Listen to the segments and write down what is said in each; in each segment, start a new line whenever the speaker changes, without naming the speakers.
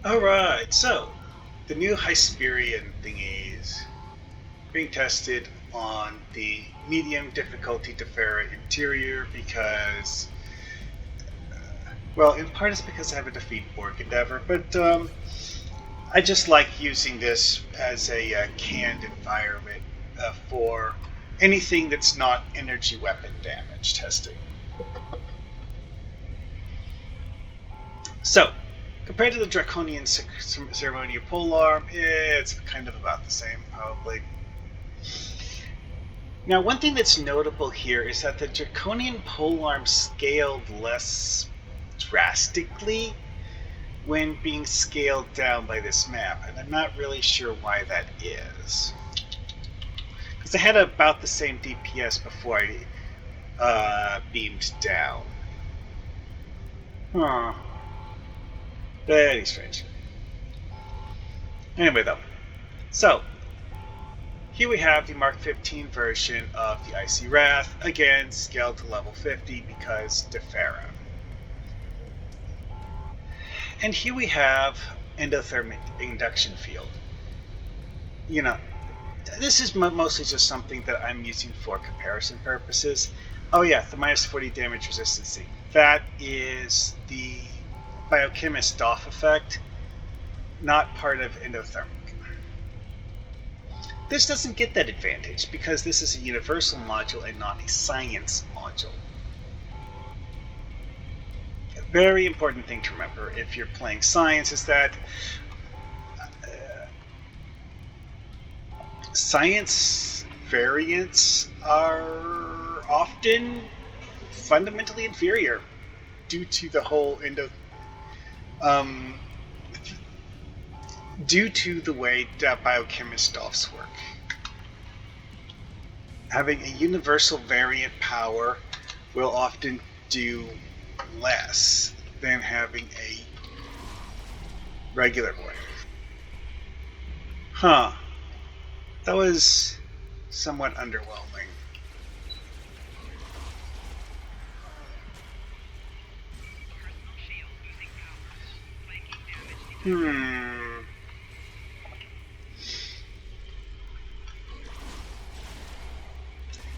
Alright, so the new Hysperian thingies being tested on the medium difficulty Defera interior because, well, in part it's because I have a defeat Borg endeavor, but I just like using this as a canned environment for anything that's not energy weapon damage testing. So, compared to the Draconian Ceremonial Polearm, it's kind of about the same, probably. Now, one thing that's notable here is that the Draconian Polearm scaled less drastically when being scaled down by this map, and I'm not really sure why that is. Because I had about the same DPS before I beamed down. Huh. Very strange. Anyway, though. So, here we have the Mark 15 version of the Icy Wrath, again scaled to level 50 because Defera. And here we have endothermic induction field. You know, this is mostly just something that I'm using for comparison purposes. Oh yeah, the minus 40 damage resistance. That is the biochemist DOF effect, not part of endothermic. This doesn't get that advantage because this is a universal module and not a science module. A very important thing to remember if you're playing science is that science variants are often fundamentally inferior due to the whole um, due to the way biochemist DOFs work. Having a universal variant power will often do less than having a regular one. Huh. That was somewhat underwhelming.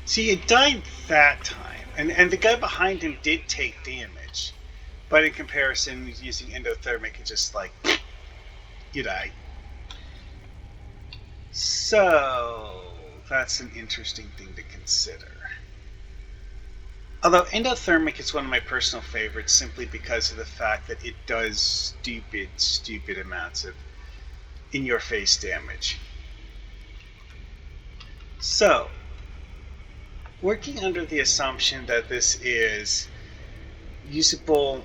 See, it died that time, and the guy behind him did take damage, but in comparison, using endothermic, it just like you die. So that's an interesting thing to consider. Although endothermic is one of my personal favorites simply because of the fact that it does stupid amounts of in-your-face damage. So, working under the assumption that this is usable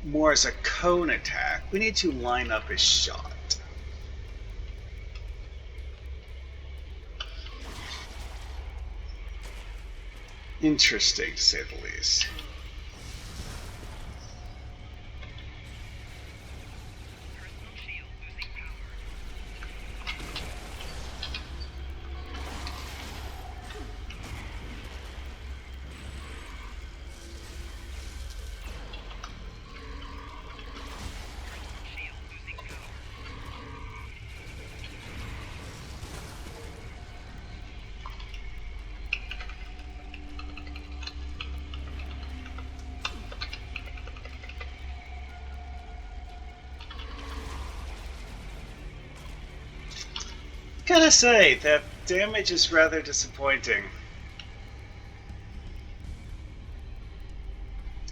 more as a cone attack, we need to line up a shot. Interesting, to say the least. Gotta say, that damage is rather disappointing.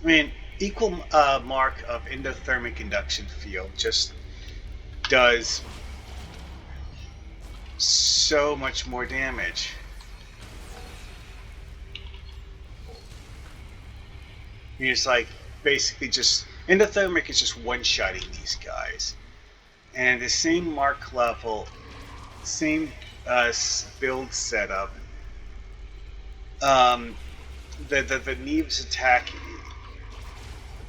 I mean, equal mark of endothermic induction field just does so much more damage. You're just like basically just endothermic is just one-shotting these guys, and the same mark level, same build setup. The Neve's attack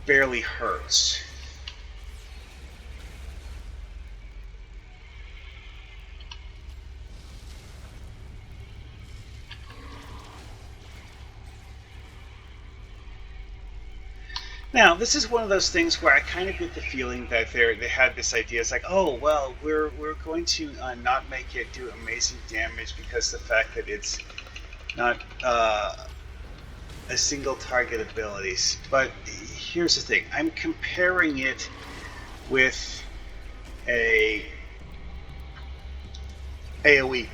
barely hurts. Now, this is one of those things where I kind of get the feeling that they had this idea. It's like, oh well, we're going to not make it do amazing damage because the fact that it's not a single target abilities. But here's the thing: I'm comparing it with a AOE,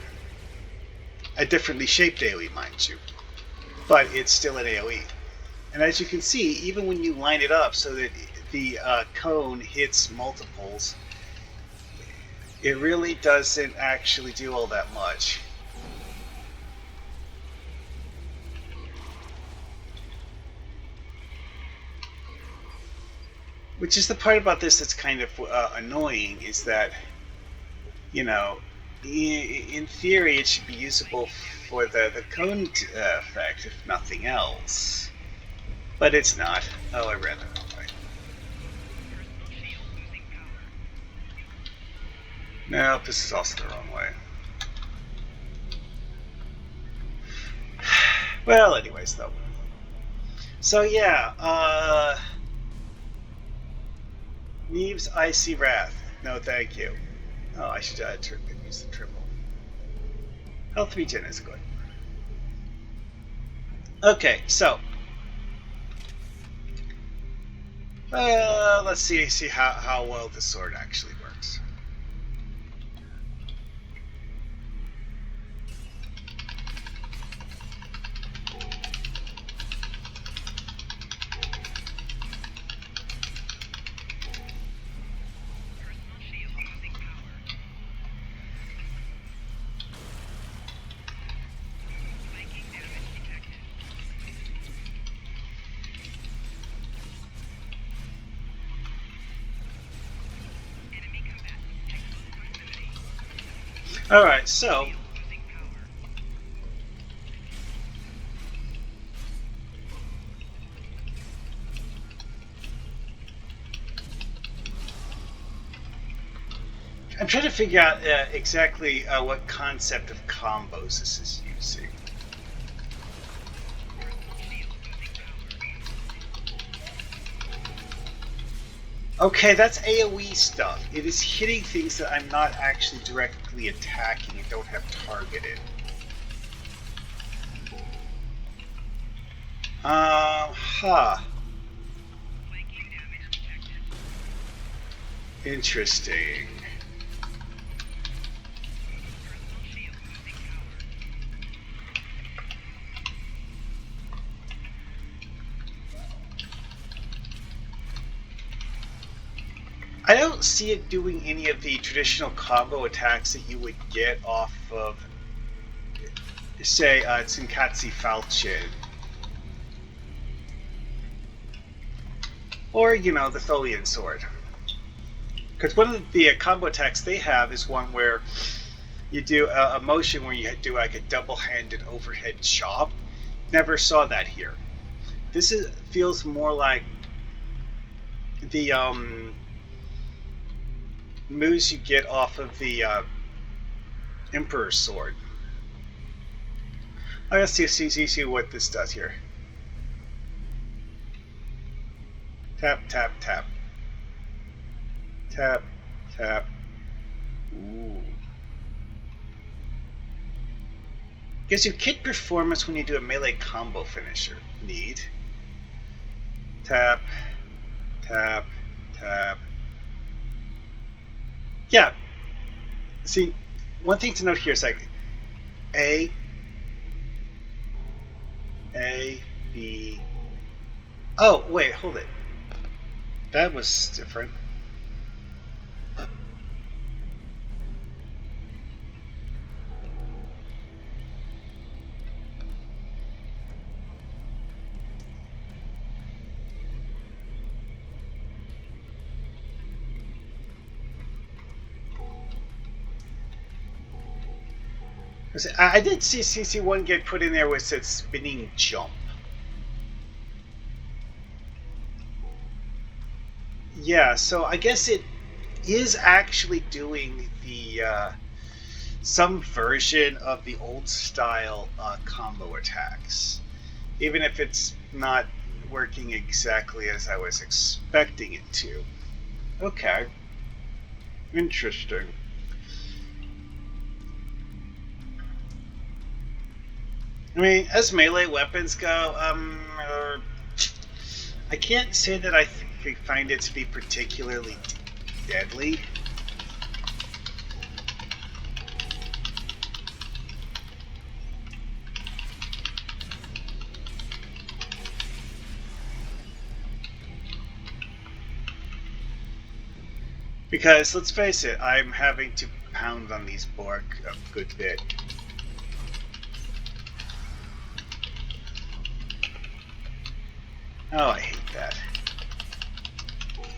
a differently shaped AOE, mind you, but it's still an AOE. And as you can see, even when you line it up so that the cone hits multiples, it really doesn't actually do all that much. Which is the part about this that's kind of annoying, is that, you know, in theory it should be usable for the cone effect, if nothing else. But it's not. Oh, I ran the wrong way. No, this is also the wrong way. Well, anyways, though. So yeah, Neve's Icy Wrath. No, thank you. Oh, I should use the triple. Health regen is good. Okay, so let's see how well the sword actually works. All right, so I'm trying to figure out exactly what concept of combos this is using. Okay, that's AoE stuff. It is hitting things that I'm not actually directly attacking and don't have targeted. Interesting. I don't see it doing any of the traditional combo attacks that you would get off of, say, Tsunkatsu Falchion. Or, you know, the Tholian Sword. Because one of the combo attacks they have is one where you do a motion where you do like a double-handed overhead chop. Never saw that here. This feels more like the moves you get off of the Emperor's Sword. Let's see what this does here. Tap, tap, tap. Tap, tap. Ooh. Gives you kit performance when you do a melee combo finisher. Neat. Tap, tap, tap. Yeah. See, one thing to note here is like A, B. Oh, wait, hold it. That was different. I did see one get put in there where it said spinning jump. Yeah, so I guess it is actually doing the some version of the old style combo attacks, even if it's not working exactly as I was expecting it to. Okay. Interesting. I mean, as melee weapons go, I can't say that I find it to be particularly deadly. Because, let's face it, I'm having to pound on these Borg a good bit. Oh, I hate that.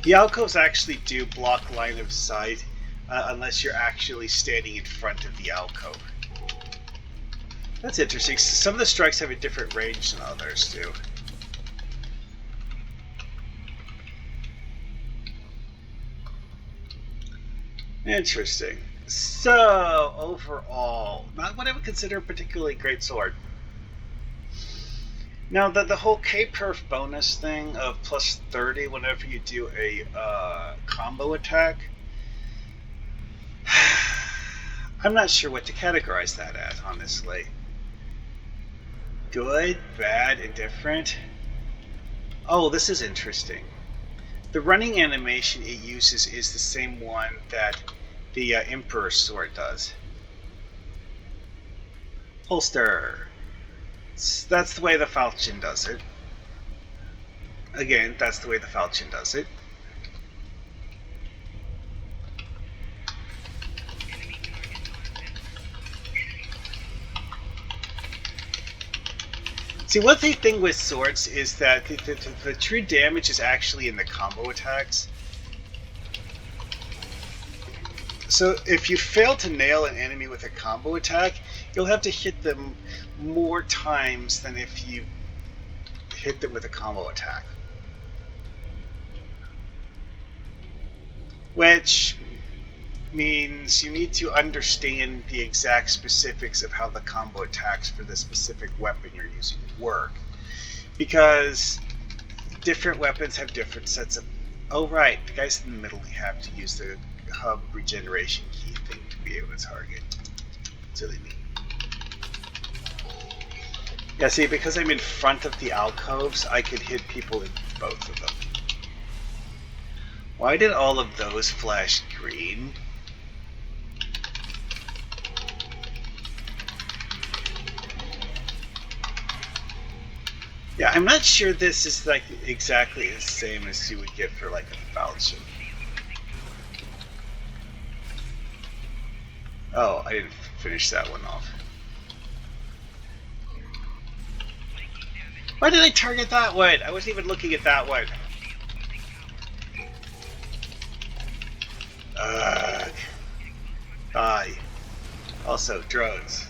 The alcoves actually do block line of sight, unless you're actually standing in front of the alcove. That's interesting. Some of the strikes have a different range than others do. Interesting. So, overall, not what I would consider a particularly great sword. Now, the whole K-perf bonus thing of plus 30 whenever you do a combo attack, I'm not sure what to categorize that as, honestly. Good, bad, indifferent? Oh, this is interesting. The running animation it uses is the same one that the Emperor's sword does. Holster. That's the way the falchion does it. Again, that's the way the falchion does it. See, one thing with swords is that the true damage is actually in the combo attacks. So if you fail to nail an enemy with a combo attack, you'll have to hit them more times than if you hit them with a combo attack. Which means you need to understand the exact specifics of how the combo attacks for the specific weapon you're using work. Because different weapons have different sets of... Oh right, the guys in the middle have to use the hub regeneration key thing to be able to target. Silly me. Yeah, see, because I'm in front of the alcoves, I could hit people in both of them. Why did all of those flash green? Yeah, I'm not sure this is like exactly the same as you would get for like a falchion. Oh, I didn't finish that one off. Why did I target that one? I wasn't even looking at that one. Ugh. Die. Also, drones.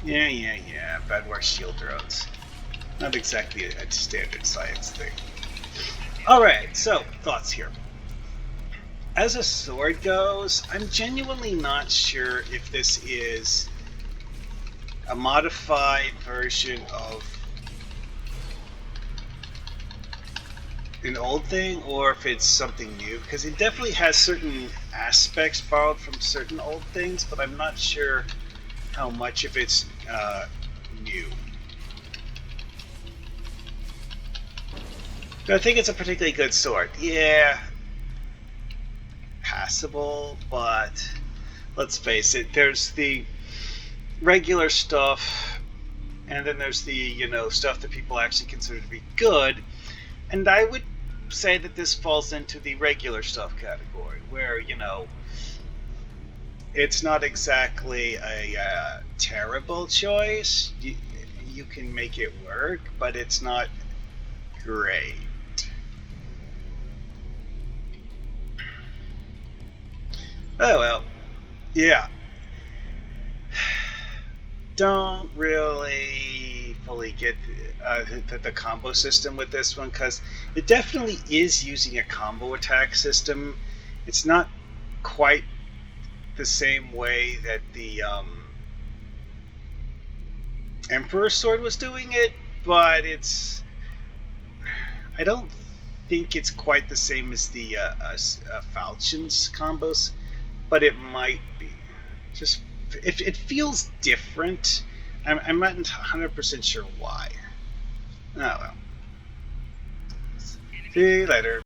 Yeah. Badwar shield drones. Not exactly a standard science thing. Alright, so, thoughts here. As a sword goes, I'm genuinely not sure if this is a modified version of an old thing or if it's something new, because it definitely has certain aspects borrowed from certain old things, but I'm not sure how much of it's new. Do I think it's a particularly good sword? Yeah, passable, but let's face it, there's the regular stuff, and then there's the, stuff that people actually consider to be good, and I would say that this falls into the regular stuff category, where, it's not exactly a terrible choice. You can make it work, but it's not great. Oh well, yeah. Don't really fully get the combo system with this one, because it definitely is using a combo attack system. It's not quite the same way that the Emperor's sword was doing it, but I don't think it's quite the same as the Falchions combos, but it might be. Just if it feels different, I'm not 100% sure why. Oh well. See you later.